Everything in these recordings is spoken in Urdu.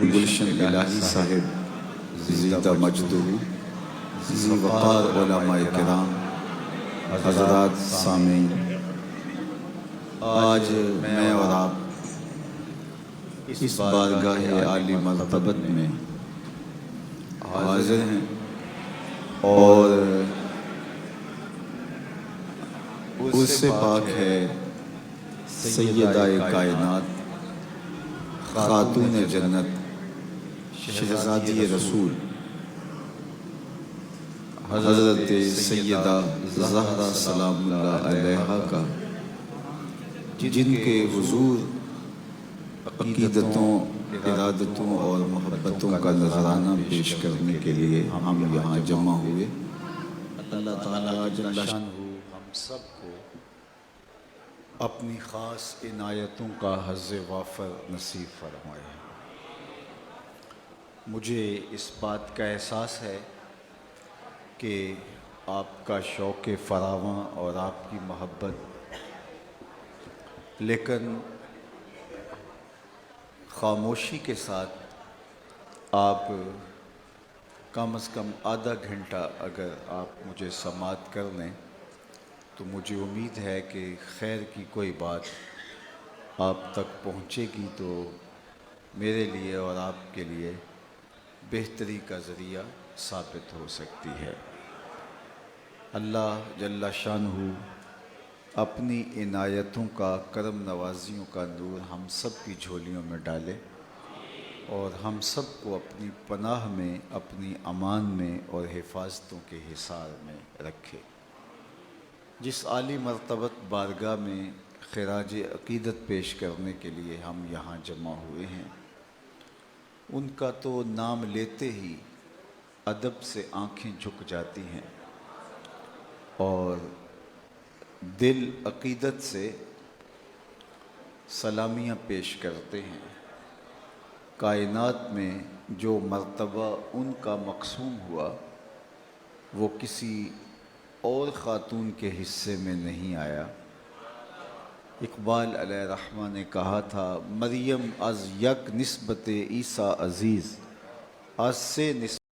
گلشن الہی صاحب زیدہ مجدہ ذی وقار علماء کرام، حضرات سامعین، آج میں اور آپ اس بارگاہ عالی مرتبت میں حاضر ہیں اور اس سے پاک ہے سیدہ کائنات، خاتون جنت، شہزادی رسول حضرت سیدہ زہرا سلام اللہ علیہا کا، جن کے حضور عقیدتوں، ارادتوں اور محبتوں کا نذرانہ پیش کرنے کے لیے ہم یہاں جمع ہوئے۔ اللہ تعالیٰ جل شانہ ہم سب کو اپنی خاص عنایتوں کا حظ وافر نصیب فرمائے۔ مجھے اس بات کا احساس ہے کہ آپ کا شوق فراواں اور آپ کی محبت، لیکن خاموشی کے ساتھ آپ کم از کم آدھا گھنٹہ اگر آپ مجھے سماعت کر لیں تو مجھے امید ہے کہ خیر کی کوئی بات آپ تک پہنچے گی تو میرے لیے اور آپ کے لیے بہتری کا ذریعہ ثابت ہو سکتی ہے۔ اللہ جل شانہ اپنی عنایتوں کا، کرم نوازیوں کا نور ہم سب کی جھولیوں میں ڈالے اور ہم سب کو اپنی پناہ میں، اپنی امان میں اور حفاظتوں کے حصار میں رکھے۔ جس عالی مرتبت بارگاہ میں خراج عقیدت پیش کرنے کے لیے ہم یہاں جمع ہوئے ہیں، ان کا تو نام لیتے ہی ادب سے آنکھیں جھک جاتی ہیں اور دل عقیدت سے سلامیاں پیش کرتے ہیں۔ کائنات میں جو مرتبہ ان کا مقسوم ہوا وہ کسی اور خاتون کے حصے میں نہیں آیا۔ اقبال علیہ الرحمہ نے کہا تھا، مریم از یک نسبت عیسیٰ عزیز، از سے نسبت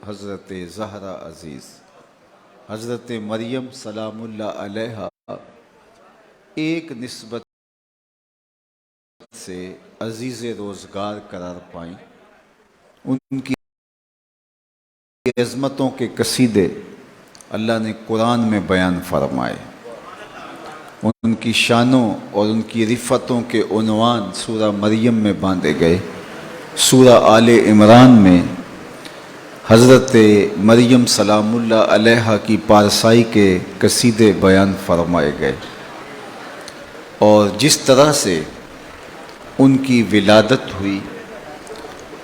حضرت زہرا عزیز۔ حضرت مریم سلام اللہ علیہا ایک نسبت سے عزیز روزگار قرار پائیں۔ ان کی عظمتوں کے قصیدے اللہ نے قرآن میں بیان فرمائے، ان کی شانوں اور ان کی رفتوں کے عنوان سورہ مریم میں باندھے گئے۔ سورہ آل عمران میں حضرت مریم سلام اللہ علیہا کی پارسائی کے قصیدے بیان فرمائے گئے اور جس طرح سے ان کی ولادت ہوئی،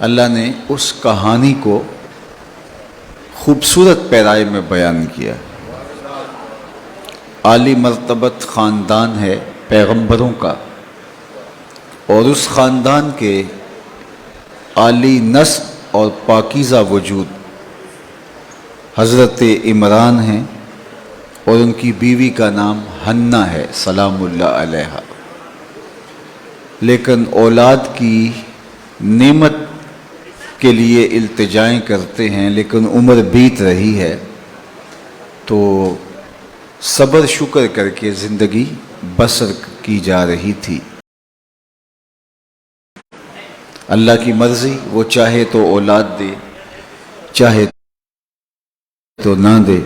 اللہ نے اس کہانی کو خوبصورت پیرائے میں بیان کیا۔ عالی مرتبت خاندان ہے پیغمبروں کا اور اس خاندان کے عالی نسب اور پاکیزہ وجود حضرت عمران ہیں اور ان کی بیوی کا نام حنہ ہے سلام اللہ علیہا۔ لیکن اولاد کی نعمت کے لیے التجائیں کرتے ہیں، لیکن عمر بیت رہی ہے تو صبر شکر کر کے زندگی بسر کی جا رہی تھی۔ اللہ کی مرضی، وہ چاہے تو اولاد دے، چاہے تو نہ دے،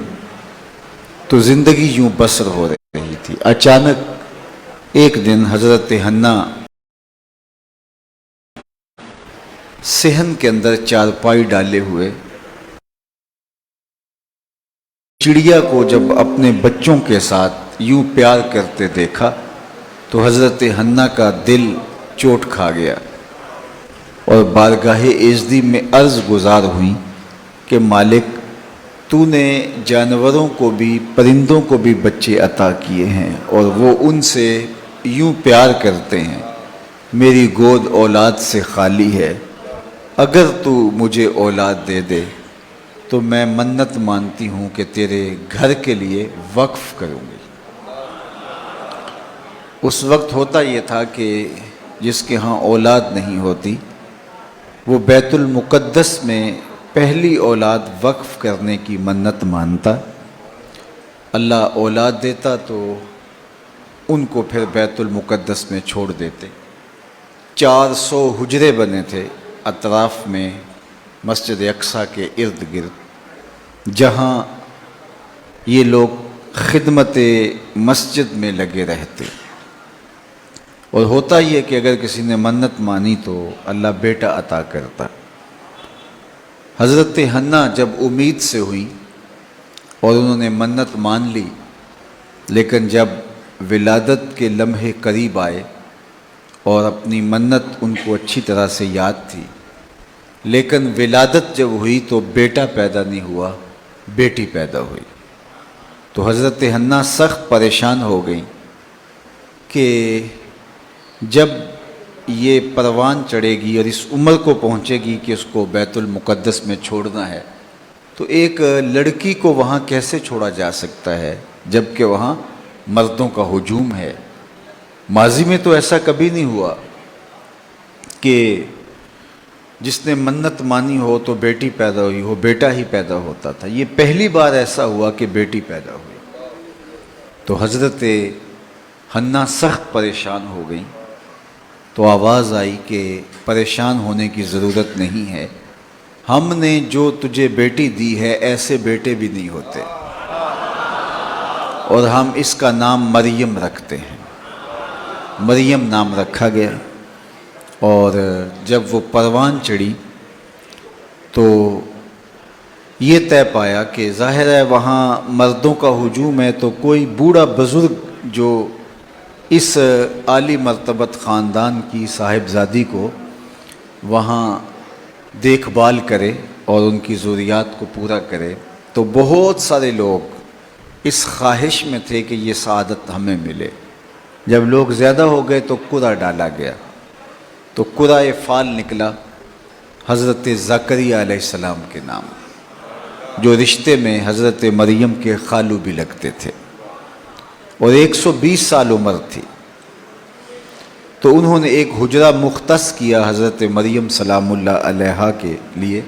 تو زندگی یوں بسر ہو رہی تھی۔ اچانک ایک دن حضرت حنہ صحن کے اندر چارپائی ڈالے ہوئے چڑیا کو جب اپنے بچوں کے ساتھ یوں پیار کرتے دیکھا تو حضرت حنہ کا دل چوٹ کھا گیا اور بارگاہ ایزدی میں عرض گزار ہوئیں کہ مالک، تو نے جانوروں کو بھی، پرندوں کو بھی بچے عطا کیے ہیں اور وہ ان سے یوں پیار کرتے ہیں، میری گود اولاد سے خالی ہے، اگر تو مجھے اولاد دے دے تو میں منت مانتی ہوں کہ تیرے گھر کے لیے وقف کروں گی۔ اس وقت ہوتا یہ تھا کہ جس کے ہاں اولاد نہیں ہوتی وہ بیت المقدس میں پہلی اولاد وقف کرنے کی منت مانتا، اللہ اولاد دیتا تو ان کو پھر بیت المقدس میں چھوڑ دیتے۔ 400 حجرے بنے تھے اطراف میں مسجد اقصیٰ کے ارد گرد، جہاں یہ لوگ خدمت مسجد میں لگے رہتے۔ اور ہوتا یہ کہ اگر کسی نے منت مانی تو اللہ بیٹا عطا کرتا۔ حضرت حنا جب امید سے ہوئی اور انہوں نے منت مان لی، لیکن جب ولادت کے لمحے قریب آئے اور اپنی منت ان کو اچھی طرح سے یاد تھی، لیکن ولادت جب ہوئی تو بیٹا پیدا نہیں ہوا، بیٹی پیدا ہوئی، تو حضرت حنا سخت پریشان ہو گئیں کہ جب یہ پروان چڑھے گی اور اس عمر کو پہنچے گی کہ اس کو بیت المقدس میں چھوڑنا ہے، تو ایک لڑکی کو وہاں کیسے چھوڑا جا سکتا ہے جب کہ وہاں مردوں کا ہجوم ہے۔ ماضی میں تو ایسا کبھی نہیں ہوا کہ جس نے منت مانی ہو تو بیٹی پیدا ہوئی ہو، بیٹا ہی پیدا ہوتا تھا، یہ پہلی بار ایسا ہوا کہ بیٹی پیدا ہوئی۔ تو حضرت حنا سخت پریشان ہو گئیں، تو آواز آئی کہ پریشان ہونے کی ضرورت نہیں ہے، ہم نے جو تجھے بیٹی دی ہے ایسے بیٹے بھی نہیں ہوتے، اور ہم اس کا نام مریم رکھتے ہیں۔ مریم نام رکھا گیا، اور جب وہ پروان چڑھی تو یہ طے پایا کہ ظاہر ہے وہاں مردوں کا ہجوم ہے، تو کوئی بوڑھا بزرگ جو اس عالی مرتبت خاندان کی صاحبزادی کو وہاں دیکھ بھال کرے اور ان کی ضروریات کو پورا کرے۔ تو بہت سارے لوگ اس خواہش میں تھے کہ یہ سعادت ہمیں ملے۔ جب لوگ زیادہ ہو گئے تو قرعہ ڈالا گیا، تو قرعہ فال نکلا حضرت زکریہ علیہ السلام کے نام، جو رشتے میں حضرت مریم کے خالو بھی لگتے تھے، اور 120 سال عمر تھی۔ تو انہوں نے ایک حجرہ مختص کیا حضرت مریم سلام اللہ علیہا کے لیے،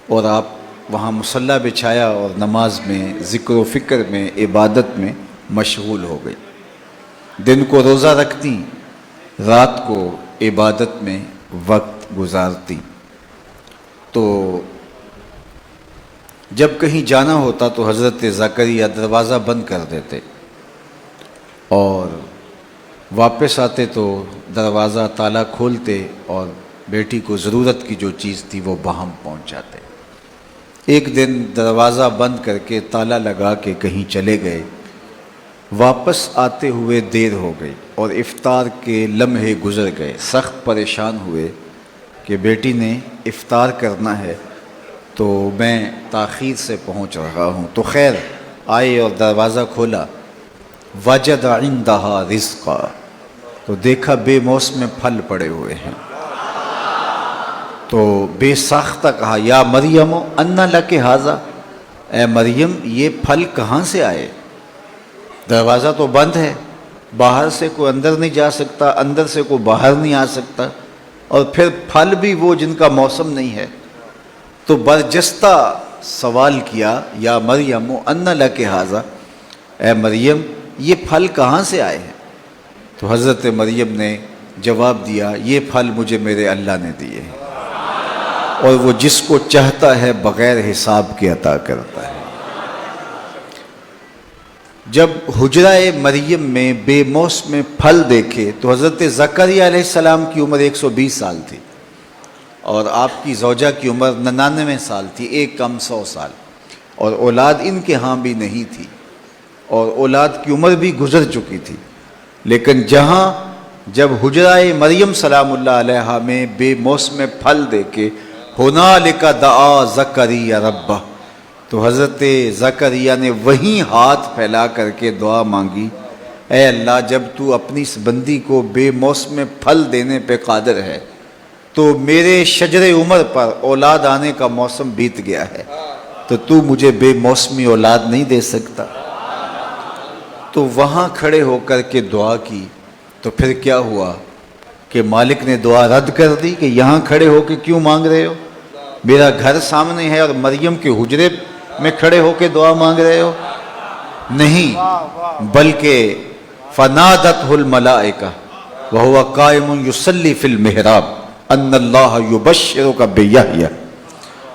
اور آپ وہاں مصلی بچھایا اور نماز میں، ذکر و فکر میں، عبادت میں مشغول ہو گئی۔ دن کو روزہ رکھتی، رات کو عبادت میں وقت گزارتی۔ تو جب کہیں جانا ہوتا تو حضرت زکریہ دروازہ بند کر دیتے، اور واپس آتے تو دروازہ تالا کھولتے اور بیٹی کو ضرورت کی جو چیز تھی وہ باہم پہنچاتے۔ ایک دن دروازہ بند کر کے تالا لگا کے کہیں چلے گئے، واپس آتے ہوئے دیر ہو گئی اور افطار کے لمحے گزر گئے۔ سخت پریشان ہوئے کہ بیٹی نے افطار کرنا ہے تو میں تاخیر سے پہنچ رہا ہوں۔ تو خیر آئے اور دروازہ کھولا، وجد عندہا رزقا، تو دیکھا بے موسم پھل پڑے ہوئے ہیں۔ تو بے ساختہ کہا، یا مریم انا لک ھذا، اے مریم یہ پھل کہاں سے آئے؟ دروازہ تو بند ہے، باہر سے کوئی اندر نہیں جا سکتا، اندر سے کوئی باہر نہیں آ سکتا، اور پھر پھل بھی وہ جن کا موسم نہیں ہے۔ تو برجستہ سوال کیا، یا مریم انا لک ھذا، اے مریم یہ پھل کہاں سے آئے ہیں؟ تو حضرت مریم نے جواب دیا، یہ پھل مجھے میرے اللہ نے دیے ہیں، اور وہ جس کو چاہتا ہے بغیر حساب کے عطا کرتا ہے۔ جب حجرہ مریم میں بے موسم پھل دیکھے تو حضرت زکریہ علیہ السلام کی عمر 120 سال تھی، اور آپ کی زوجہ کی عمر 99 سال تھی، ایک کم 100 سال، اور اولاد ان کے ہاں بھی نہیں تھی، اور اولاد کی عمر بھی گزر چکی تھی۔ لیکن جب حجرہ مریم سلام اللہ علیہا میں بے موسم پھل دیکھے، ہنالک دعا زکریہ ربہ، تو حضرت زکریہ نے وہیں ہاتھ پھیلا کر کے دعا مانگی، اے اللہ جب تو اپنی اس بندی کو بے موسم پھل دینے پہ قادر ہے تو میرے شجر عمر پر اولاد آنے کا موسم بیت گیا ہے، تو مجھے بے موسمی اولاد نہیں دے سکتا؟ تو وہاں کھڑے ہو کر کے دعا کی، تو پھر کیا ہوا کہ مالک نے دعا رد کر دی کہ یہاں کھڑے ہو کے کیوں مانگ رہے ہو؟ میرا گھر سامنے ہے اور مریم کے حجرے میں کھڑے ہو کے دعا مانگ رہے ہو؟ نہیں، بلکہ فنادتہ الملائکہ وہو قائم یصلی فی المحراب ان اللہ یبشرک بیحییٰ،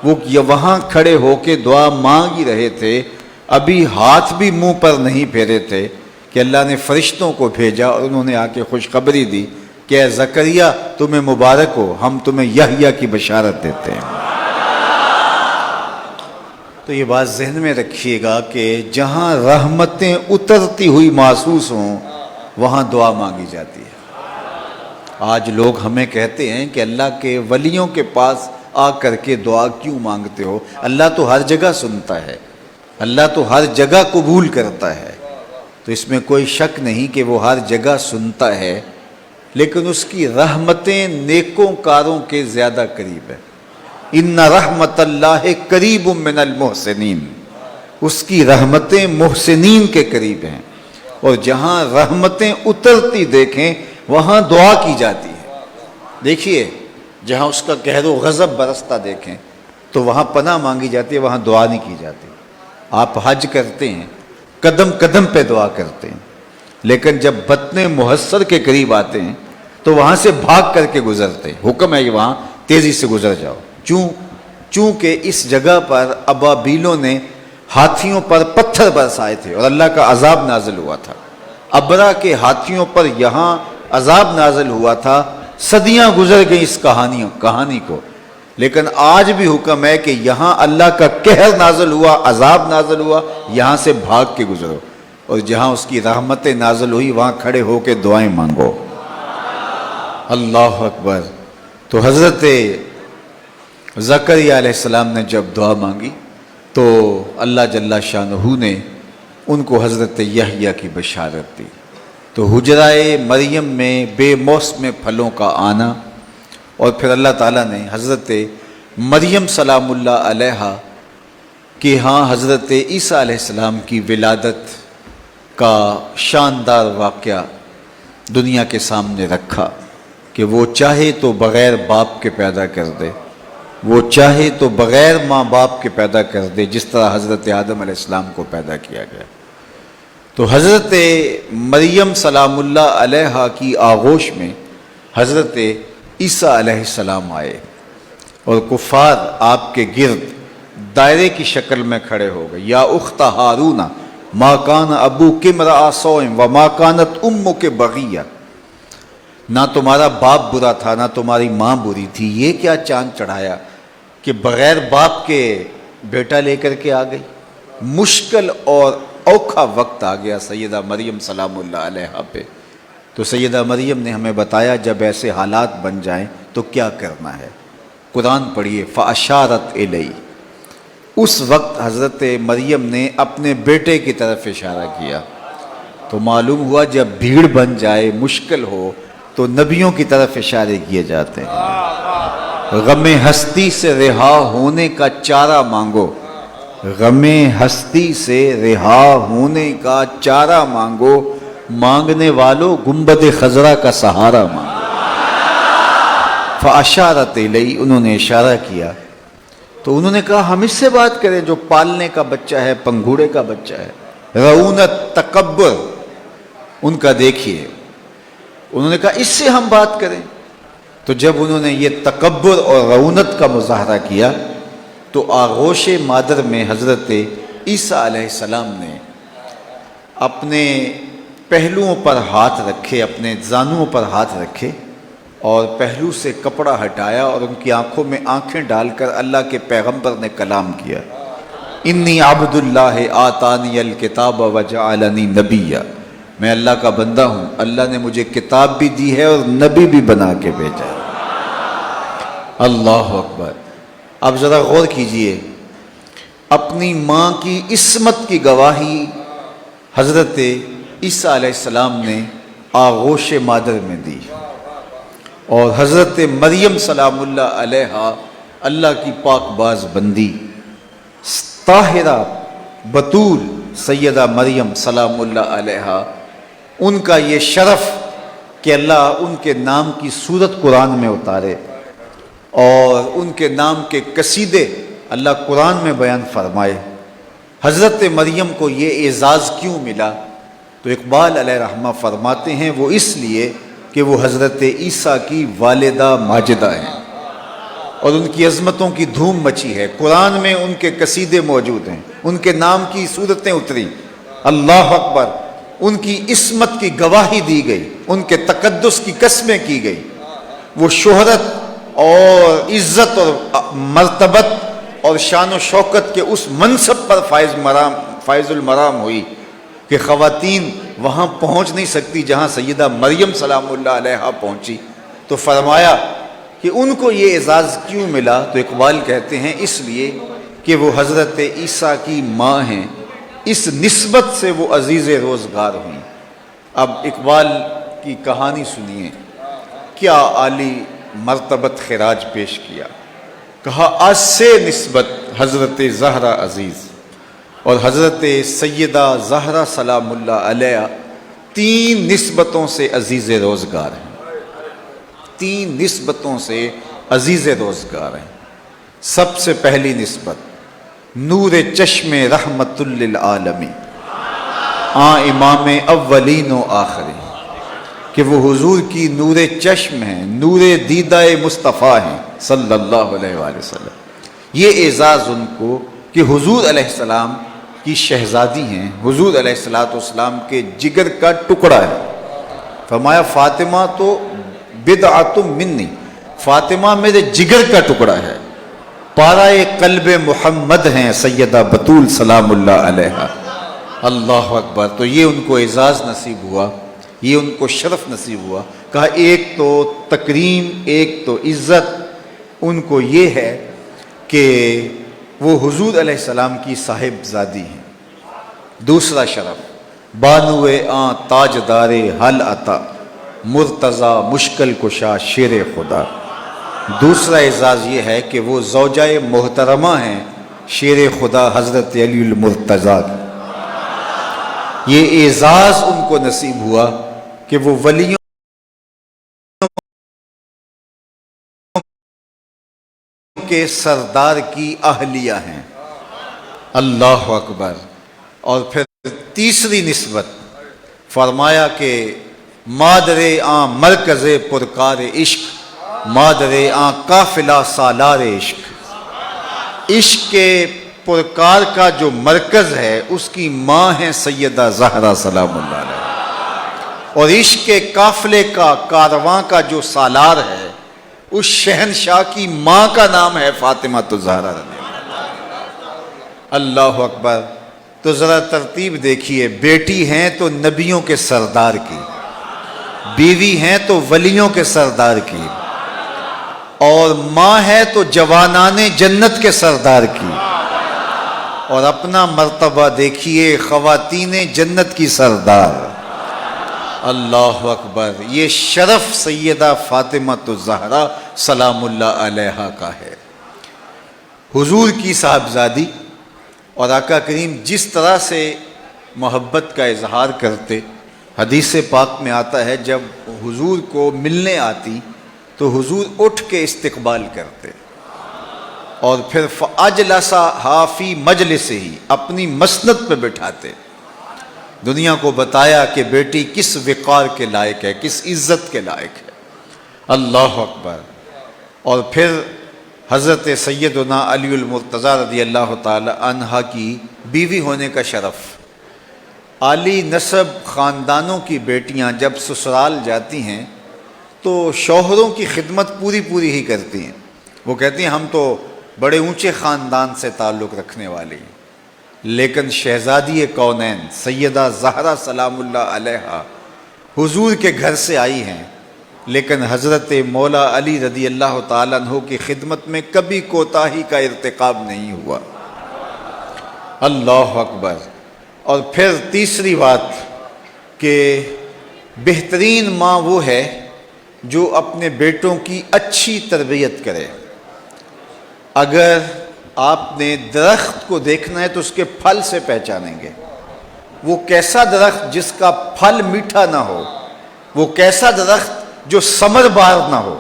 وہ وہاں کھڑے ہو کے دعا مانگ ہی رہے تھے، ابھی ہاتھ بھی منہ پر نہیں پھیرے تھے کہ اللہ نے فرشتوں کو بھیجا اور انہوں نے آ کے خوشخبری دی کہ اے زکریا تمہیں مبارک ہو، ہم تمہیں یحییٰ کی بشارت دیتے ہیں۔ تو یہ بات ذہن میں رکھیے گا کہ جہاں رحمتیں اترتی ہوئی محسوس ہوں وہاں دعا مانگی جاتی ہے۔ آج لوگ ہمیں کہتے ہیں کہ اللہ کے ولیوں کے پاس آ کر کے دعا کیوں مانگتے ہو؟ اللہ تو ہر جگہ سنتا ہے، اللہ تو ہر جگہ قبول کرتا ہے، تو اس میں کوئی شک نہیں کہ وہ ہر جگہ سنتا ہے، لیکن اس کی رحمتیں نیکوں کاروں کے زیادہ قریب ہے۔ ان رحمت اللہ قریب من المحسنین، اس کی رحمتیں محسنین کے قریب ہیں، اور جہاں رحمتیں اترتی دیکھیں وہاں دعا کی جاتی ہے۔ دیکھیے جہاں اس کا قہر و غضب برستا دیکھیں تو وہاں پناہ مانگی جاتی ہے، وہاں دعا نہیں کی جاتی۔ آپ حج کرتے ہیں، قدم قدم پہ دعا کرتے ہیں، لیکن جب بطن محصر کے قریب آتے ہیں تو وہاں سے بھاگ کر کے گزرتے ہیں، حکم ہے کہ وہاں تیزی سے گزر جاؤ۔ چونکہ اس جگہ پر ابابیلوں نے ہاتھیوں پر پتھر برسائے تھے اور اللہ کا عذاب نازل ہوا تھا، ابرا کے ہاتھیوں پر یہاں عذاب نازل ہوا تھا، صدیاں گزر گئیں اس کہانی کو، لیکن آج بھی حکم ہے کہ یہاں اللہ کا قہر نازل ہوا، عذاب نازل ہوا، یہاں سے بھاگ کے گزرو، اور جہاں اس کی رحمتیں نازل ہوئی وہاں کھڑے ہو کے دعائیں مانگو۔ اللہ اکبر۔ تو حضرت زکریا علیہ السلام نے جب دعا مانگی تو اللہ جل شانہ نے ان کو حضرت یحییٰ کی بشارت دی۔ تو حجرائے مریم میں بے موسم پھلوں کا آنا، اور پھر اللہ تعالیٰ نے حضرت مریم سلام اللہ علیہا کہ ہاں حضرت عیسیٰ علیہ السلام کی ولادت کا شاندار واقعہ دنیا کے سامنے رکھا کہ وہ چاہے تو بغیر باپ کے پیدا کر دے، وہ چاہے تو بغیر ماں باپ کے پیدا کر دے، جس طرح حضرت آدم علیہ السلام کو پیدا کیا گیا۔ تو حضرت مریم سلام اللہ علیہا کی آغوش میں حضرت عیسیٰ علیہ السلام آئے، اور کفار آپ کے گرد دائرے کی شکل میں کھڑے ہو گئے۔ یا اخت ہارون ما کان ابوک امرأ سوء وما کانت امک بغیہ، نہ تمہارا باپ برا تھا نہ تمہاری ماں بری تھی، یہ کیا چاند چڑھایا کہ بغیر باپ کے بیٹا لے کر کے آ گئی۔ مشکل اور اوکھا وقت آ گیا سیدہ مریم سلام اللہ علیہا پہ۔ تو سیدہ مریم نے ہمیں بتایا جب ایسے حالات بن جائیں تو کیا کرنا ہے۔ قرآن پڑھیے، فَأَشَارَتْ إِلَيْهِ، اس وقت حضرت مریم نے اپنے بیٹے کی طرف اشارہ کیا۔ تو معلوم ہوا جب بھیڑ بن جائے، مشکل ہو، تو نبیوں کی طرف اشارے کیے جاتے ہیں۔ غم ہستی سے رہا ہونے کا چارہ مانگو، غم ہستی سے رہا ہونے کا چارہ مانگو، مانگنے والوں گنبد خضرا کا سہارا مانگو۔ فَأَشَارَتْ إِلَيْهِ، انہوں نے اشارہ کیا، تو انہوں نے کہا ہم اس سے بات کریں جو پالنے کا بچہ ہے، پنگھوڑے کا بچہ ہے۔ رعونت، تکبر ان کا دیکھیے، انہوں نے کہا اس سے ہم بات کریں۔ تو جب انہوں نے یہ تکبر اور رعونت کا مظاہرہ کیا تو آغوش مادر میں حضرت عیسیٰ علیہ السلام نے اپنے پہلوؤں پر ہاتھ رکھے، اپنے زانوؤں پر ہاتھ رکھے، اور پہلو سے کپڑا ہٹایا اور ان کی آنکھوں میں آنکھیں ڈال کر اللہ کے پیغمبر نے کلام کیا، انی عبد اللہ آتانی الکتاب وجعلنی نبیہ، میں اللہ کا بندہ ہوں، اللہ نے مجھے کتاب بھی دی ہے اور نبی بھی بنا کے بھیجا ہے۔ اللہ اکبر۔ اب ذرا غور کیجئے، اپنی ماں کی عصمت کی گواہی حضرت عیسیٰ علیہ السلام نے آغوش مادر میں دی، اور حضرت مریم سلام اللہ علیہا اللہ کی پاک باز بندی، طاہرہ بطول سیدہ مریم سلام اللہ علیہا، ان کا یہ شرف کہ اللہ ان کے نام کی سورت قرآن میں اتارے اور ان کے نام کے قصیدے اللہ قرآن میں بیان فرمائے۔ حضرت مریم کو یہ اعزاز کیوں ملا؟ تو اقبال علیہ رحمہ فرماتے ہیں وہ اس لیے کہ وہ حضرت عیسیٰ کی والدہ ماجدہ ہیں اور ان کی عظمتوں کی دھوم مچی ہے۔ قرآن میں ان کے قصیدے موجود ہیں، ان کے نام کی صورتیں اتری، اللہ اکبر، ان کی عصمت کی گواہی دی گئی، ان کے تقدس کی قسمیں کی گئی۔ وہ شہرت اور عزت اور مرتبت اور شان و شوکت کے اس منصب پر فائز المرام ہوئی کہ خواتین وہاں پہنچ نہیں سکتی جہاں سیدہ مریم سلام اللہ علیہا پہنچی۔ تو فرمایا کہ ان کو یہ اعزاز کیوں ملا؟ تو اقبال کہتے ہیں اس لیے کہ وہ حضرت عیسیٰ کی ماں ہیں، اس نسبت سے وہ عزیز روزگار ہوئیں۔ اب اقبال کی کہانی سنیے، کیا عالی مرتبت خراج پیش کیا۔ کہا آج سے نسبت حضرت زہرا عزیز اور حضرت سیدہ زہرا سلام اللہ علیہ 3 نسبتوں سے عزیز روزگار ہیں، 3 نسبتوں سے عزیز روزگار ہیں۔ سب سے پہلی نسبت نور چشم رحمت للعالمین، امام اولین و آخرین، کہ وہ حضور کی نور چشم ہیں، نور دیدہ مصطفیٰ ہیں صلی اللہ علیہ وآلہ وسلم۔ یہ اعزاز ان کو کہ حضور علیہ السلام کی شہزادی ہیں، حضور علیہ السلام کے جگر کا ٹکڑا ہے۔ فرمایا فاطمہ تو بدعۃ منی، فاطمہ میرے جگر کا ٹکڑا ہے، پارائے قلب محمد ہیں سیدہ بطول سلام اللہ علیہا۔ اللہ اکبر۔ تو یہ ان کو اعزاز نصیب ہوا، یہ ان کو شرف نصیب ہوا۔ کہا ایک تو تکریم، ایک تو عزت ان کو یہ ہے کہ وہ حضور علیہ السلام کی صاحب زادی ہیں۔ دوسرا شرف بانوے تاجدار حل عطا مرتضی مشکل کشا شیر خدا۔ دوسرا اعزاز یہ ہے کہ وہ زوجہ محترمہ ہیں شیر خدا حضرت علی المرتضیٰ۔ یہ اعزاز ان کو نصیب ہوا کہ وہ ولیوں کے سردار کی اہلیہ ہیں۔ اللہ اکبر۔ اور پھر تیسری نسبت فرمایا کہ مادر مرکز پرکار عشق، مادر قافلہ سالار عشق۔ عشق کے پرکار کا جو مرکز ہے اس کی ماں ہے سیدہ زہرا سلام اللہ علیہ، اور عشق کے قافلے کا کارواں کا جو سالار ہے اس شہنشاہ کی ماں کا نام ہے فاطمہ الزہرا رضی اللہ اکبر۔ تو ذرا ترتیب دیکھیے، بیٹی ہیں تو نبیوں کے سردار کی، بیوی ہیں تو ولیوں کے سردار کی، اور ماں ہے تو جوانان جنت کے سردار کی، اور اپنا مرتبہ دیکھیے خواتین جنت کی سردار۔ اللہ اکبر۔ یہ شرف سیدہ فاطمہ الزہرا سلام اللہ علیہا کا ہے، حضور کی صاحبزادی۔ اور آقا کریم جس طرح سے محبت کا اظہار کرتے، حدیث پاک میں آتا ہے جب حضور کو ملنے آتی تو حضور اٹھ کے استقبال کرتے، اور پھر فَأَجْلَسَهَا فِي مَجْلِسِهِ، اپنی مسند پہ بٹھاتے، دنیا کو بتایا کہ بیٹی کس وقار کے لائق ہے، کس عزت کے لائق ہے۔ اللہ اکبر۔ اور پھر حضرت سیدنا علی المرتضیٰ رضی اللہ تعالی عنہ کی بیوی ہونے کا شرف۔ عالی نسب خاندانوں کی بیٹیاں جب سسرال جاتی ہیں تو شوہروں کی خدمت پوری ہی کرتی ہیں۔ وہ کہتی ہیں ہم تو بڑے اونچے خاندان سے تعلق رکھنے والی ہیں، لیکن شہزادی کونین سیدہ زہرا سلام اللہ علیہا حضور کے گھر سے آئی ہیں، لیکن حضرت مولا علی رضی اللہ تعالیٰ عنہ کی خدمت میں کبھی کوتاہی کا ارتکاب نہیں ہوا۔ اللہ اکبر۔ اور پھر تیسری بات کہ بہترین ماں وہ ہے جو اپنے بیٹوں کی اچھی تربیت کرے۔ اگر آپ نے درخت کو دیکھنا ہے تو اس کے پھل سے پہچانیں گے، وہ کیسا درخت جس کا پھل میٹھا نہ ہو، وہ کیسا درخت جو ثمر بار نہ ہو.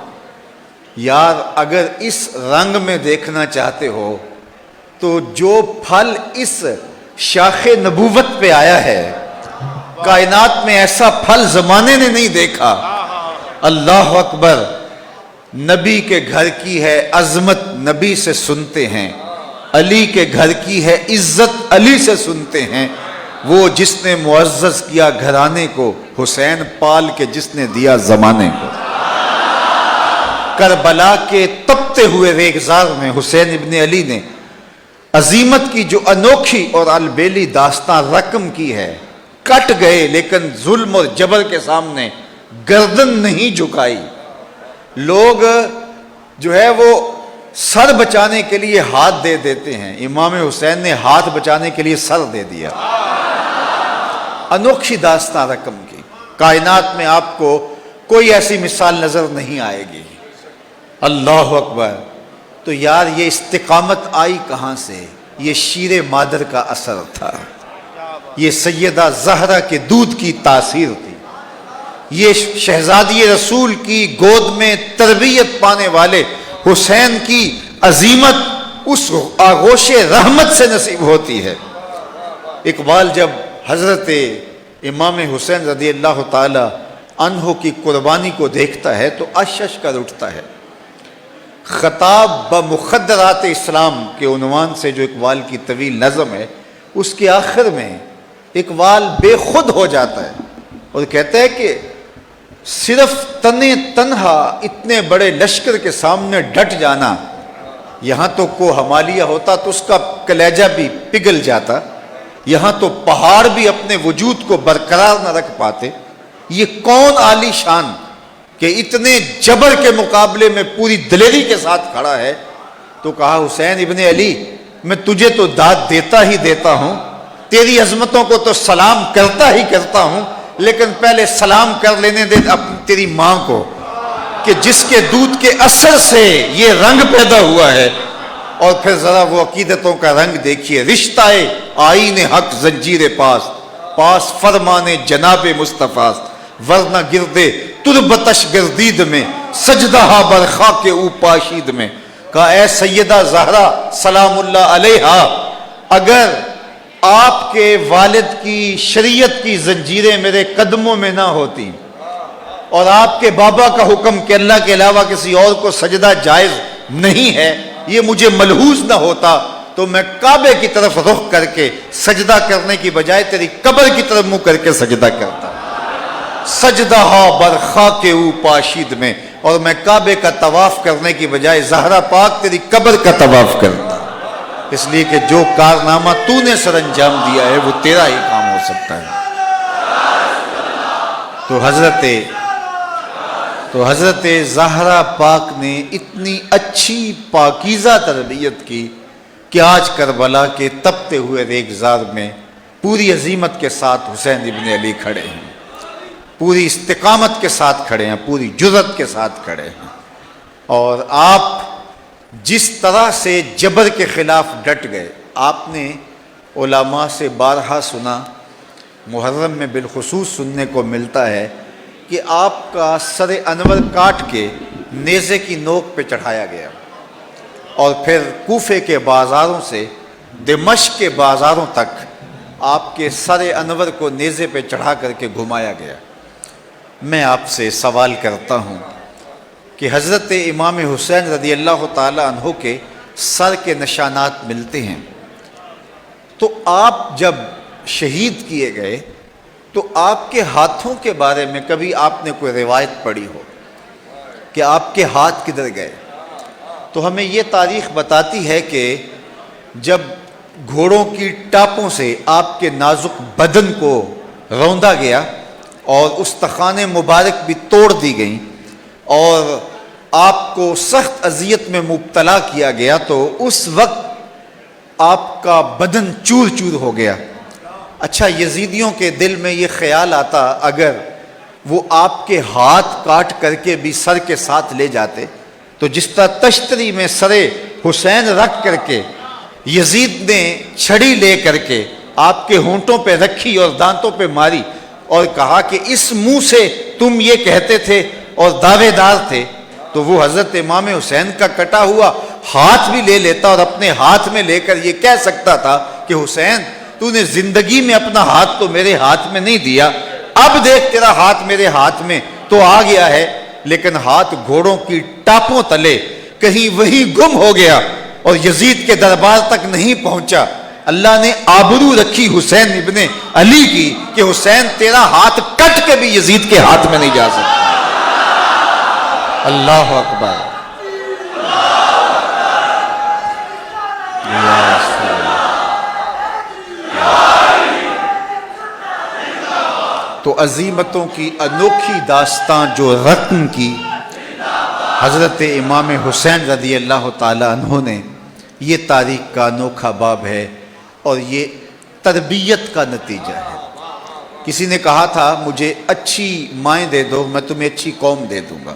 یار اگر اس رنگ میں دیکھنا چاہتے ہو تو جو پھل اس شاخ نبوت پہ آیا ہے، کائنات میں ایسا پھل زمانے نے نہیں دیکھا. اللہ اکبر. نبی کے گھر کی ہے عظمت، نبی سے سنتے ہیں. علی کے گھر کی ہے عزت، علی سے سنتے ہیں. وہ جس نے معزز کیا گھرانے کو، حسین پال کے جس نے دیا زمانے کو. کربلا کے تپتے ہوئے ریگزار میں حسین ابن علی نے عظیمت کی جو انوکھی اور البیلی داستان رقم کی ہے. کٹ گئے لیکن ظلم اور جبر کے سامنے گردن نہیں جھکائی. لوگ جو ہے وہ سر بچانے کے لیے ہاتھ دے دیتے ہیں، امام حسین نے ہاتھ بچانے کے لیے سر دے دیا. انوکھی داستان رقم کی. کائنات میں آپ کو کوئی ایسی مثال نظر نہیں آئے گی. اللہ اکبر. تو یار یہ استقامت آئی کہاں سے؟ یہ شیر مادر کا اثر تھا، یہ سیدہ زہرا کے دودھ کی تاثیر تھی، یہ شہزادی رسول کی گود میں تربیت پانے والے حسین کی عظیمت اس آغوش رحمت سے نصیب ہوتی ہے. اقبال جب حضرت امام حسین رضی اللہ تعالی عنہ کی قربانی کو دیکھتا ہے تو اشش کر اٹھتا ہے. خطاب بمخدرات اسلام کے عنوان سے جو اقبال کی طویل نظم ہے، اس کے آخر میں اقبال بے خود ہو جاتا ہے اور کہتا ہے کہ صرف تنہا اتنے بڑے لشکر کے سامنے ڈٹ جانا، یہاں تو کو ہمالیہ ہوتا تو اس کا کلیجہ بھی پگھل جاتا، یہاں تو پہاڑ بھی اپنے وجود کو برقرار نہ رکھ پاتے. یہ کون عالی شان کہ اتنے جبر کے مقابلے میں پوری دلیری کے ساتھ کھڑا ہے. تو کہا حسین ابن علی میں تجھے تو داد دیتا ہی دیتا ہوں، تیری عظمتوں کو تو سلام کرتا ہی کرتا ہوں، لیکن پہلے سلام کر لینے دے تیری ماں کو کہ جس کے دودھ کے اثر سے یہ رنگ پیدا ہوا ہے. اور پھر ذرا وہ عقیدتوں کا رنگ دیکھیے. رشتہ آئین حق زنجیر پاس فرمان جناب مصطفیٰ، ورنہ گردے تربتش گردید میں سجدہ برخا کے او پاشید میں. کہا اے سیدہ زہرا سلام اللہ علیہا، اگر آپ کے والد کی شریعت کی زنجیریں میرے قدموں میں نہ ہوتی اور آپ کے بابا کا حکم کہ اللہ کے علاوہ کسی اور کو سجدہ جائز نہیں ہے یہ مجھے ملحوظ نہ ہوتا، تو میں کعبے کی طرف رخ کر کے سجدہ کرنے کی بجائے تیری قبر کی طرف منہ کر کے سجدہ کرتا. سجدہ برخا کے او پاشید میں، اور میں کعبے کا طواف کرنے کی بجائے زہرا پاک تیری قبر کا طواف کرتا، اس لیے کہ جو کارنامہ تو نے سر انجام دیا ہے وہ تیرا ہی کام ہو سکتا ہے. تو حضرت زہرا پاک نے اتنی اچھی پاکیزہ تربیت کی کہ آج کربلا کے تپتے ہوئے ریگزار میں پوری عظیمت کے ساتھ حسین ابن علی کھڑے ہیں، پوری استقامت کے ساتھ کھڑے ہیں، پوری جرأت کے ساتھ کھڑے ہیں. اور آپ جس طرح سے جبر کے خلاف ڈٹ گئے، آپ نے علماء سے بارہا سنا، محرم میں بالخصوص سننے کو ملتا ہے کہ آپ کا سر انور کاٹ کے نیزے کی نوک پہ چڑھایا گیا اور پھر کوفے کے بازاروں سے دمشق کے بازاروں تک آپ کے سر انور کو نیزے پہ چڑھا کر کے گھمایا گیا. میں آپ سے سوال کرتا ہوں کہ حضرت امام حسین رضی اللہ تعالی عنہ کے سر کے نشانات ملتے ہیں، تو آپ جب شہید کیے گئے تو آپ کے ہاتھوں کے بارے میں کبھی آپ نے کوئی روایت پڑھی ہو کہ آپ کے ہاتھ کدھر گئے؟ تو ہمیں یہ تاریخ بتاتی ہے کہ جب گھوڑوں کی ٹاپوں سے آپ کے نازک بدن کو روندا گیا اور استخوان مبارک بھی توڑ دی گئیں اور آپ کو سخت اذیت میں مبتلا کیا گیا، تو اس وقت آپ کا بدن چور چور ہو گیا. اچھا، یزیدیوں کے دل میں یہ خیال آتا اگر وہ آپ کے ہاتھ کاٹ کر کے بھی سر کے ساتھ لے جاتے تو جس طرح تشتری میں سر حسین رکھ کر کے یزید نے چھڑی لے کر کے آپ کے ہونٹوں پہ رکھی اور دانتوں پہ ماری اور کہا کہ اس منہ سے تم یہ کہتے تھے اور دعوے دار تھے تو وہ حضرت امام حسین کا کٹا ہوا ہاتھ بھی لے لیتا اور اپنے ہاتھ میں لے کر یہ کہہ سکتا تھا کہ حسین تو نے زندگی میں اپنا ہاتھ تو میرے ہاتھ میں نہیں دیا، اب دیکھ تیرا ہاتھ میرے ہاتھ میں تو آ گیا ہے، لیکن ہاتھ گھوڑوں کی ٹاپوں تلے کہیں وہی گم ہو گیا اور یزید کے دربار تک نہیں پہنچا۔ اللہ نے آبرو رکھی حسین ابن علی کی کہ حسین تیرا ہاتھ کٹ کے بھی یزید کے ہاتھ میں نہیں جا سکتا۔ اللہ اکبر۔ تو عظیمتوں کی انوکھی داستان جو رقم کی حضرت امام حسین رضی اللہ تعالیٰ عنہ نے، یہ تاریخ کا انوکھا باب ہے اور یہ تربیت کا نتیجہ ہے۔ کسی نے کہا تھا مجھے اچھی مائیں دے دو میں تمہیں اچھی قوم دے دوں گا۔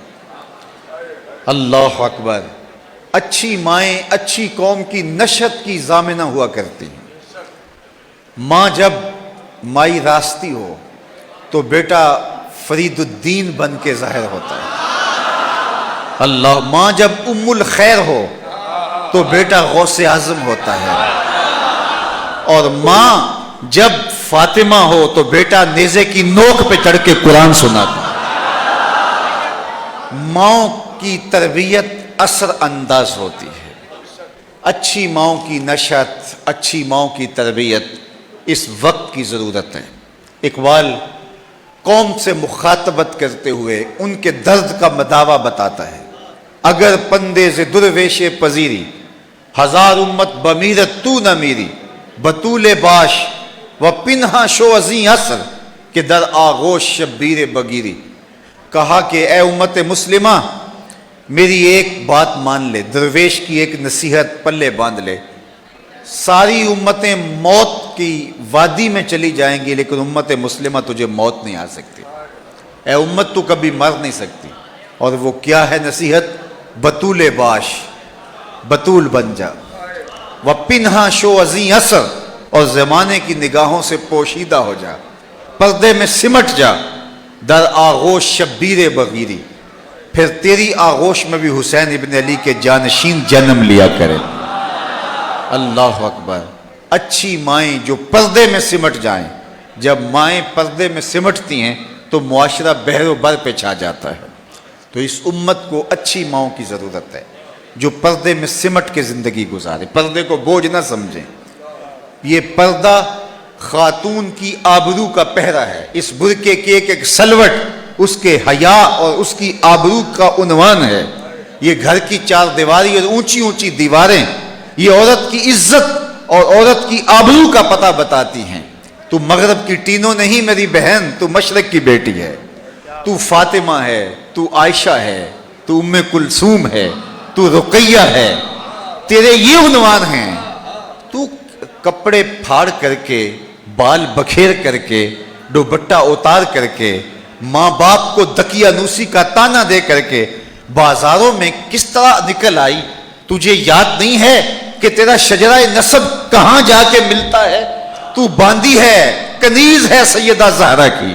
اللہ اکبر۔ اچھی مائیں اچھی قوم کی نشت کی ضامنہ ہوا کرتی ہیں۔ ماں جب مائی راستی ہو تو بیٹا فرید الدین بن کے ظاہر ہوتا ہے۔ اللہ۔ ماں جب ام الخیر ہو تو بیٹا غوث اعظم ہوتا ہے، اور ماں جب فاطمہ ہو تو بیٹا نیزے کی نوک پہ چڑھ کے قرآن سناتا ہے۔ ماں کی تربیت اثر انداز ہوتی ہے۔ اچھی ماں کی نشت، اچھی ماں کی تربیت اس وقت کی ضرورت ہے۔ اقبال قوم سے مخاطبت کرتے ہوئے ان کے درد کا مداوع بتاتا ہے۔ اگر پندے سے درویش پذیری، ہزار امت بمیرت تو نہ میری، بطول باش و پنہا شو ازیں عصر کہ در آغوش شبیر بگیری۔ کہا کہ اے امت مسلمہ میری ایک بات مان لے، درویش کی ایک نصیحت پلے باندھ لے۔ ساری امتیں موت کی وادی میں چلی جائیں گی لیکن امت مسلمہ تجھے موت نہیں آ سکتی۔ اے امت تو کبھی مر نہیں سکتی۔ اور وہ کیا ہے نصیحت؟ بطول باش، بطول بن جا، وپنہا شو ازیں اثر، اور زمانے کی نگاہوں سے پوشیدہ ہو جا، پردے میں سمٹ جا، در آغوش شبیر بغیری، پھر تیری آغوش میں بھی حسین ابن علی کے جانشین جنم لیا کرے۔ اللہ اکبر۔ اچھی مائیں جو پردے میں سمٹ جائیں، جب مائیں پردے میں سمٹتی ہیں تو معاشرہ بحر و بر پہ چھا جاتا ہے۔ تو اس امت کو اچھی ماؤں کی ضرورت ہے جو پردے میں سمٹ کے زندگی گزارے، پردے کو بوجھ نہ سمجھیں۔ یہ پردہ خاتون کی آبرو کا پہرا ہے۔ اس برقعے کی ایک ایک سلوٹ اس کے حیا اور اس کی آبرو کا عنوان ہے۔ یہ گھر کی چار دیواری اور اونچی اونچی دیواریں یہ عورت کی عزت اور عورت کی آبرو کا پتہ بتاتی ہیں۔ تو مغرب کی ٹینوں نہیں میری بہن، تو مشرق کی بیٹی ہے۔ تو فاطمہ ہے، تو عائشہ ہے، تو ام کلثوم ہے، تو رقیہ ہے، تیرے یہ عنوان ہیں۔ تو کپڑے پھاڑ کر کے، بال بکھیر کر کے، دوپٹہ اتار کر کے، ماں باپ کو دقیانوسی کا تانا دے کر کے بازاروں میں کس طرح نکل آئی؟ تجھے یاد نہیں ہے کہ تیرا شجرہ نسب کہاں جا کے ملتا ہے؟ تو باندی ہے، کنیز ہے سیدہ زہرا کی۔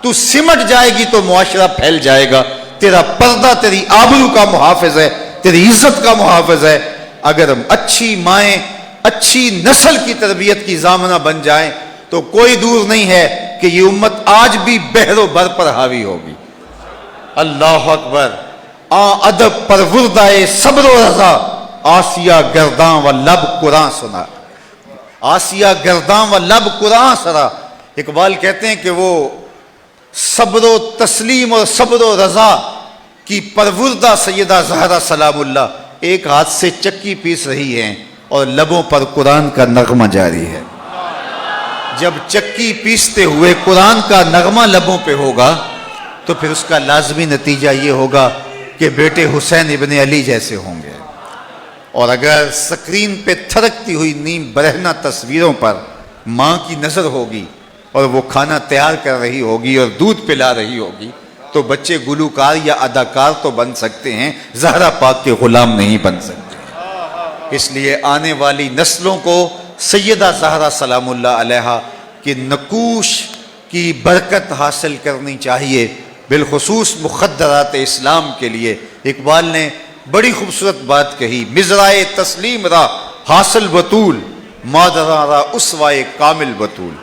تو سمٹ جائے گی تو معاشرہ پھیل جائے گا۔ تیرا پردہ تیری آبرو کا محافظ ہے، تیری عزت کا محافظ ہے۔ اگر اچھی مائیں اچھی نسل کی تربیت کی ضامنہ بن جائیں تو کوئی دور نہیں ہے کہ یہ امت آج بھی بحر و بر پر حاوی ہوگی۔ اللہ اکبر۔ ادب پروردہ صبر و رضا، آسیہ گرداں و لب قرآن سنا۔ آسیہ گرداں و لب قرآن سرا۔ اقبال کہتے ہیں کہ وہ صبر و تسلیم اور صبر و رضا کی پروردہ سیدہ زہرا سلام اللہ ایک ہاتھ سے چکی پیس رہی ہیں اور لبوں پر قرآن کا نغمہ جاری ہے۔ جب چکی پیستے ہوئے قرآن کا نغمہ لبوں پہ ہوگا تو پھر اس کا لازمی نتیجہ یہ ہوگا کہ بیٹے حسین ابن علی جیسے ہوں گے۔ اور اگر سکرین پہ تھرکتی ہوئی نیم برہنہ تصویروں پر ماں کی نظر ہوگی اور وہ کھانا تیار کر رہی ہوگی اور دودھ پلا رہی ہوگی تو بچے گلوکار یا اداکار تو بن سکتے ہیں، زہرا پاک کے غلام نہیں بن سکتے۔ اس لیے آنے والی نسلوں کو سیدہ زہرا سلام اللہ علیہا کی نقوش کی برکت حاصل کرنی چاہیے بالخصوص مخدرات اسلام کے لیے اقبال نے بڑی خوبصورت بات کہی، مزرائے تسلیم را حاصل بطول، مادرا را اسوائے کامل بطول۔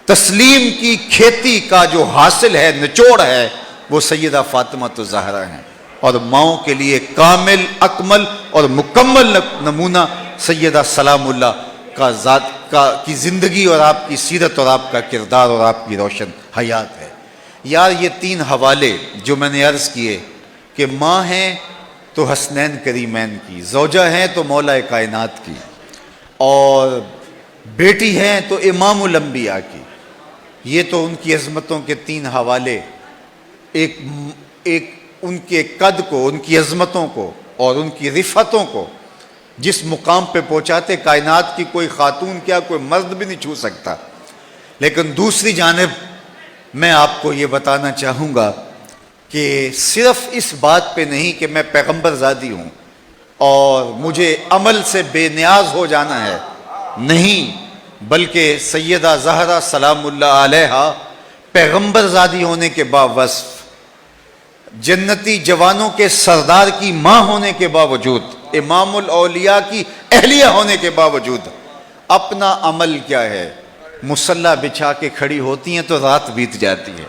تسلیم کی کھیتی کا جو حاصل ہے، نچوڑ ہے، وہ سیدہ فاطمہ الزہرا ہیں، اور ماؤں کے لیے کامل، اکمل اور مکمل نمونہ سیدہ سلام اللہ کا ذات کی زندگی اور آپ کی سیرت اور آپ کا کردار اور آپ کی روشن حیات ہے۔ یار یہ تین حوالے جو میں نے عرض کیے کہ ماں ہیں تو حسنین کریمین کی، زوجہ ہیں تو مولا کائنات کی، اور بیٹی ہیں تو امام الانبیاء کی، یہ تو ان کی عظمتوں کے تین حوالے، ایک ان کے قد کو، ان کی عظمتوں کو اور ان کی رفتوں کو جس مقام پہ پہنچاتے کائنات کی کوئی خاتون کیا کوئی مرد بھی نہیں چھو سکتا۔ لیکن دوسری جانب میں آپ کو یہ بتانا چاہوں گا کہ صرف اس بات پہ نہیں کہ میں پیغمبر زادی ہوں اور مجھے عمل سے بے نیاز ہو جانا ہے، نہیں، بلکہ سیدہ زہرا سلام اللہ علیہا پیغمبر زادی ہونے کے باوصف، جنتی جوانوں کے سردار کی ماں ہونے کے باوجود، امام الاولیاء کی اہلیہ ہونے کے باوجود اپنا عمل کیا ہے، مصلی بچھا کے کھڑی ہوتی ہیں تو رات بیت جاتی ہے،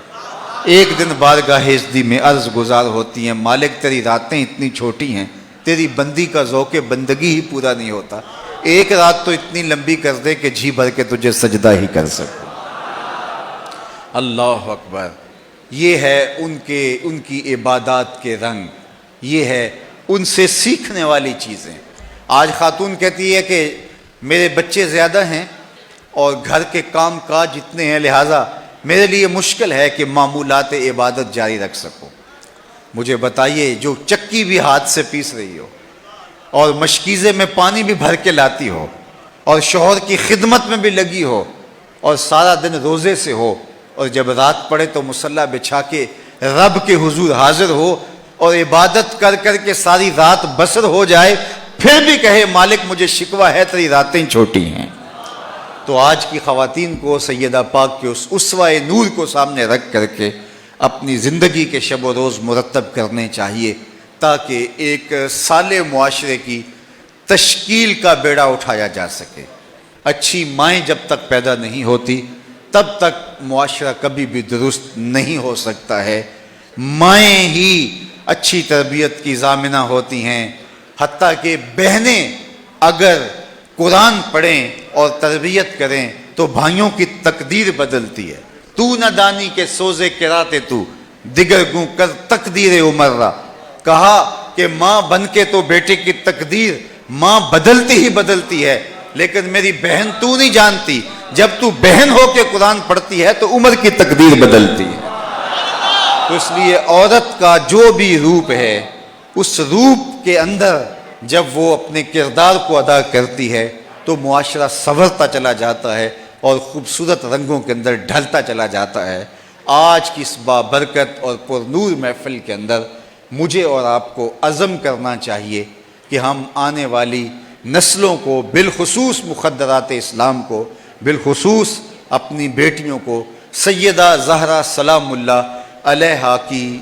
ایک دن بارگاہ عزتی میں عرض گزار ہوتی ہیں، مالک تیری راتیں اتنی چھوٹی ہیں، تیری بندی کا ذوق بندگی ہی پورا نہیں ہوتا، ایک رات تو اتنی لمبی کر دے کہ جی بھر کے تجھے سجدہ ہی کر سکو۔ اللہ اکبر، یہ ہے ان کی عبادات کے رنگ، یہ ہے ان سے سیکھنے والی چیزیں۔ آج خاتون کہتی ہے کہ میرے بچے زیادہ ہیں اور گھر کے کام کاج اتنے ہیں، لہٰذا میرے لیے مشکل ہے کہ معمولات عبادت جاری رکھ سکوں۔ مجھے بتائیے، جو چکی بھی ہاتھ سے پیس رہی ہو اور مشکیزے میں پانی بھی بھر کے لاتی ہو اور شوہر کی خدمت میں بھی لگی ہو اور سارا دن روزے سے ہو، اور جب رات پڑے تو مصلی بچھا کے رب کے حضور حاضر ہو اور عبادت کر کر کے ساری رات بسر ہو جائے، پھر بھی کہے مالک مجھے شکوہ ہے تیری راتیں چھوٹی ہیں، تو آج کی خواتین کو سیدہ پاک کے اس اسوہ نور کو سامنے رکھ کر کے اپنی زندگی کے شب و روز مرتب کرنے چاہیے، تاکہ ایک صالح معاشرے کی تشکیل کا بیڑا اٹھایا جا سکے۔ اچھی مائیں جب تک پیدا نہیں ہوتی تب تک معاشرہ کبھی بھی درست نہیں ہو سکتا ہے۔ مائیں ہی اچھی تربیت کی ضامنہ ہوتی ہیں، حتیٰ کہ بہنیں اگر قرآن پڑھیں اور تربیت کریں تو بھائیوں کی تقدیر بدلتی ہے۔ تو نہ دانی کے سوزے کراتے تو دیگر گوں کر تقدیر عمر را، کہا کہ ماں بن کے تو بیٹے کی تقدیر ماں بدلتی ہی بدلتی ہے، لیکن میری بہن تو نہیں جانتی، جب تو بہن ہو کے قرآن پڑھتی ہے تو عمر کی تقدیر بدلتی ہے۔ تو اس لیے عورت کا جو بھی روپ ہے، اس روپ کے اندر جب وہ اپنے کردار کو ادا کرتی ہے تو معاشرہ سنورتا چلا جاتا ہے اور خوبصورت رنگوں کے اندر ڈھلتا چلا جاتا ہے۔ آج کی اس بابرکت اور پرنور محفل کے اندر مجھے اور آپ کو عزم کرنا چاہیے کہ ہم آنے والی نسلوں کو، بالخصوص مخدرات اسلام کو، بالخصوص اپنی بیٹیوں کو سیدہ زہرا سلام اللہ علیہا کی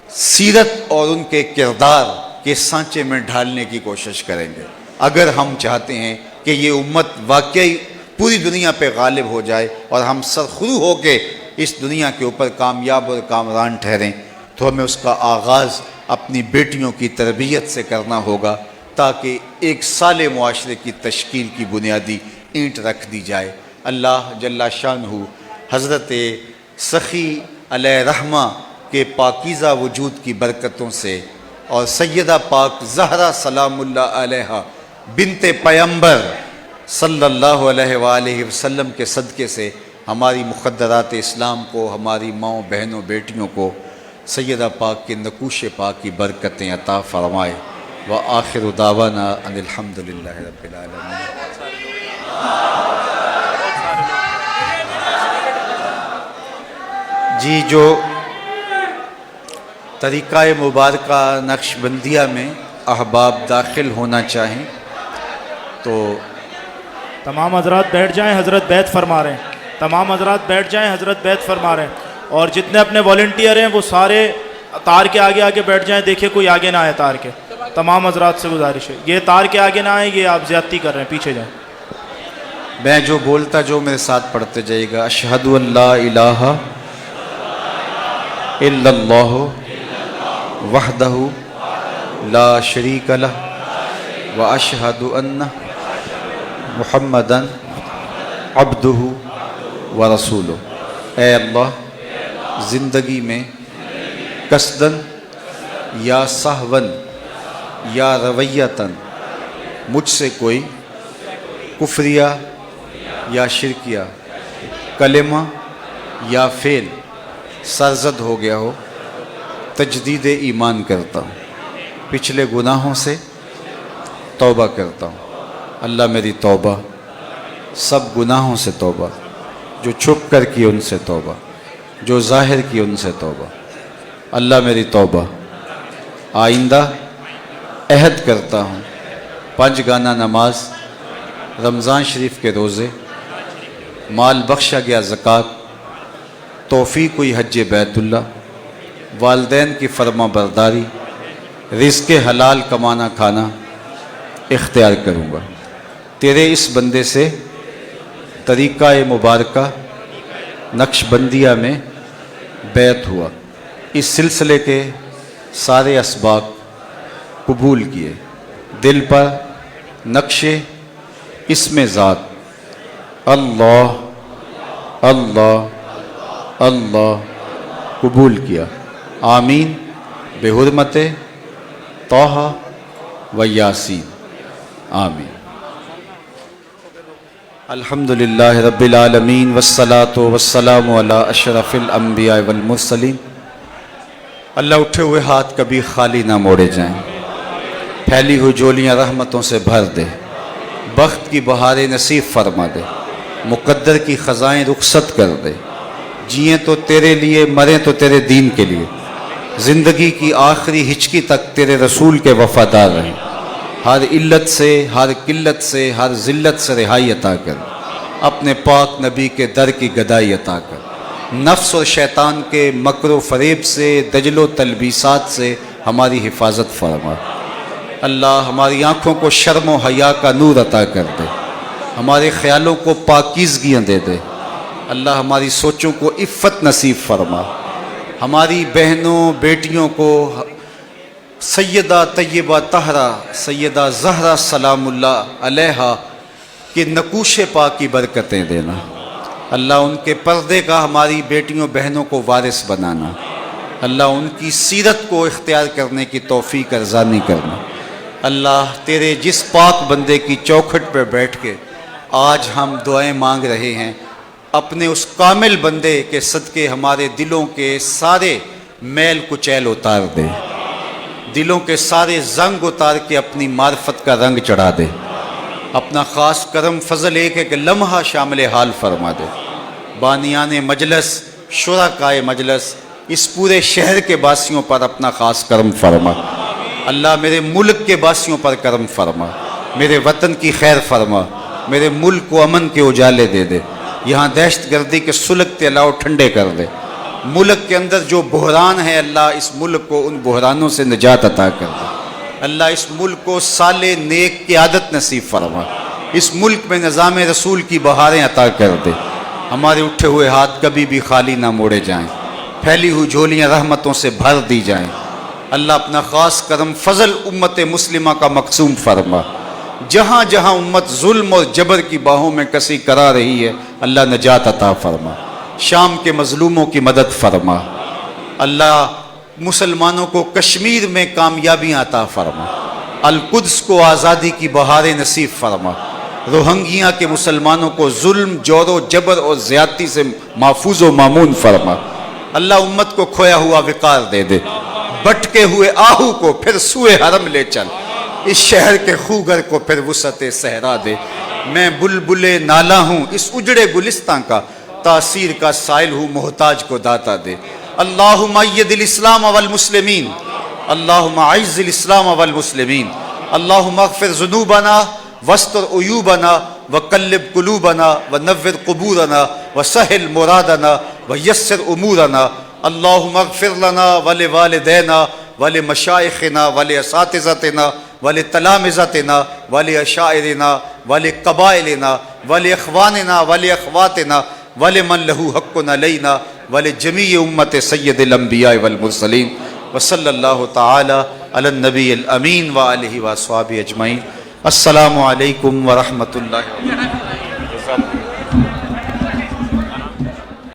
سیرت اور ان کے کردار کے سانچے میں ڈھالنے کی کوشش کریں گے، اگر ہم چاہتے ہیں کہ یہ امت واقعی پوری دنیا پہ غالب ہو جائے اور ہم سرخرو ہو کے اس دنیا کے اوپر کامیاب اور کامران ٹھہریں، تو ہمیں اس کا آغاز اپنی بیٹیوں کی تربیت سے کرنا ہوگا، تاکہ ایک صالح معاشرے کی تشکیل کی بنیادی اینٹ رکھ دی جائے۔ اللہ جل شانہ حضرت سخی علیہ رحمہ کے پاکیزہ وجود کی برکتوں سے اور سیدہ پاک زہرا سلام اللہ علیہا بنت پیمبر صلی اللہ علیہ وآلہ وسلم کے صدقے سے ہماری مخدرات اسلام کو، ہماری ماؤں بہنوں بیٹیوں کو سیدہ پاک کے نقوش پاک کی برکتیں عطا فرمائے۔ وآخر دعوانا ان الحمدللہ رب العالمین۔ جی، جو طریقہ مبارکہ نقش بندیہ میں احباب داخل ہونا چاہیں تو تمام حضرات بیٹھ جائیں، حضرت بیعت فرما رہے ہیں۔ تمام حضرات بیٹھ جائیں، حضرت بیعت فرما رہے ہیں۔ اور جتنے اپنے والنٹیئر ہیں وہ سارے تار کے آگے آگے بیٹھ جائیں. دیکھیں کوئی آگے نہ آئے تار کے. تمام حضرات سے گزارش ہے, یہ تار کے آگے نہ آئیں, یہ آپ زیادتی کر رہے ہیں, پیچھے جائیں. میں جو بولتا جو میرے ساتھ پڑھتے جائے گا. اشہد ان لا الہ الا اللہ وحدہ لا شریک لہ واشہد ان محمدً عبدہ ورسولہ. اے اللہ زندگی میں قصداً یا سہواً یا رویتاً مجھ سے کوئی کفریہ یا شرکیہ کلمہ یا فعل سرزد ہو گیا ہو, تجدید ایمان کرتا ہوں, پچھلے گناہوں سے توبہ کرتا ہوں. اللہ میری توبہ, سب گناہوں سے توبہ, جو چھپ کر کی ان سے توبہ, جو ظاہر کی ان سے توبہ. اللہ میری توبہ. آئندہ عہد کرتا ہوں 5 گانا نماز, رمضان شریف کے روزے, مال بخشا گیا زکوٰۃ, توفیق ہوئی حج بیت اللہ, والدین کی فرما برداری, رزق حلال کمانا کھانا اختیار کروں گا. تیرے اس بندے سے طریقہ مبارکہ نقش بندیہ میں بیعت ہوا, اس سلسلے کے سارے اسباق قبول کیے, دل پر نقش اسم ذات اللہ اللہ اللہ قبول کیا. آمین بحرمت طٰہٰ و یاسین. آمین. الحمدللہ رب العالمین والصلاة والسلام علی اشرف الانبیاء والمرسلین. اللہ اٹھے ہوئے ہاتھ کبھی خالی نہ موڑے جائیں, پھیلی ہوئی جولیاں رحمتوں سے بھر دے, بخت کی بہاریں نصیب فرما دے, مقدر کی خزائیں رخصت کر دے. جئیں تو تیرے لیے, مریں تو تیرے دین کے لیے, زندگی کی آخری ہچکی تک تیرے رسول کے وفادار رہیں. ہر علت سے, ہر قلت سے, ہر ذلت سے رہائی عطا کر, اپنے پاک نبی کے در کی گدائی عطا کر. نفس اور شیطان کے مکر و فریب سے, دجل و تلبیسات سے ہماری حفاظت فرما. اللہ ہماری آنکھوں کو شرم و حیا کا نور عطا کر دے, ہمارے خیالوں کو پاکیزگیاں دے دے. اللہ ہماری سوچوں کو عفت نصیب فرما. ہماری بہنوں بیٹیوں کو سیدہ طیبہ طاہرہ سیدہ زہرا سلام اللہ علیہا کے نقوش پاک کی برکتیں دینا. اللہ ان کے پردے کا ہماری بیٹیوں بہنوں کو وارث بنانا. اللہ ان کی سیرت کو اختیار کرنے کی توفیق ارزانی کرنا. اللہ تیرے جس پاک بندے کی چوکھٹ پہ بیٹھ کے آج ہم دعائیں مانگ رہے ہیں, اپنے اس کامل بندے کے صدقے ہمارے دلوں کے سارے میل کچیل اتار دے, دلوں کے سارے زنگ اتار کے اپنی معرفت کا رنگ چڑھا دے. اپنا خاص کرم فضل ایک لمحہ شامل حال فرما دے. بانیان مجلس, شرکائے مجلس, اس پورے شہر کے باسیوں پر اپنا خاص کرم فرما. اللہ میرے ملک کے باسیوں پر کرم فرما, میرے وطن کی خیر فرما, میرے ملک کو امن کے اجالے دے دے. یہاں دہشت گردی کے سلگتے اللہ ٹھنڈے کر دے. ملک کے اندر جو بحران ہے اللہ اس ملک کو ان بحرانوں سے نجات عطا کر دے. اللہ اس ملک کو سال نیک کی عادت نصیب فرما. اس ملک میں نظام رسول کی بہاریں عطا کر دے. ہمارے اٹھے ہوئے ہاتھ کبھی بھی خالی نہ موڑے جائیں, پھیلی ہوئی جھولیاں رحمتوں سے بھر دی جائیں. اللہ اپنا خاص کرم فضل امت مسلمہ کا مقسوم فرما. جہاں جہاں امت ظلم اور جبر کی باہوں میں کسی کرا رہی ہے اللہ نجات عطا فرما. شام کے مظلوموں کی مدد فرما. اللہ مسلمانوں کو کشمیر میں کامیابیاں عطا فرما. القدس کو آزادی کی بہاریں نصیب فرما. روہنگیا کے مسلمانوں کو ظلم, جور و جبر اور زیادتی سے محفوظ و مامون فرما. اللہ امت کو کھویا ہوا وقار دے دے. بٹکے ہوئے آہو کو پھر سوئے حرم لے چل. اس شہر کے خوگر کو پھر وسعت صحرا دے. میں بلبل نالا ہوں اس اجڑے گلستان کا, تاثیر کا سائل ہوں محتاج کو داتا دے. اللہم اید الاسلام والمسلمین, اللہم اعز الاسلام والمسلمین, اللہم اغفر ذنوبنا واستر عیوبنا وقلب قلوبنا ونور قبورنا وسهل مرادنا ويسر أمورنا اللهم اغفر لنا ولوالدينا ولمشايخنا ولأساتذتنا ولتلامذتنا ولأشاعرنا ولقبائلنا ولإخواننا ولأخواتنا ولمن له حق علينا ولجميع أمة سيد الأنبياء والمرسلين وصلى الله تعالى على النبي الأمين وآله وأصحابه أجمعين. السلام علیکم ورحمۃ اللہ وبرکاتہ.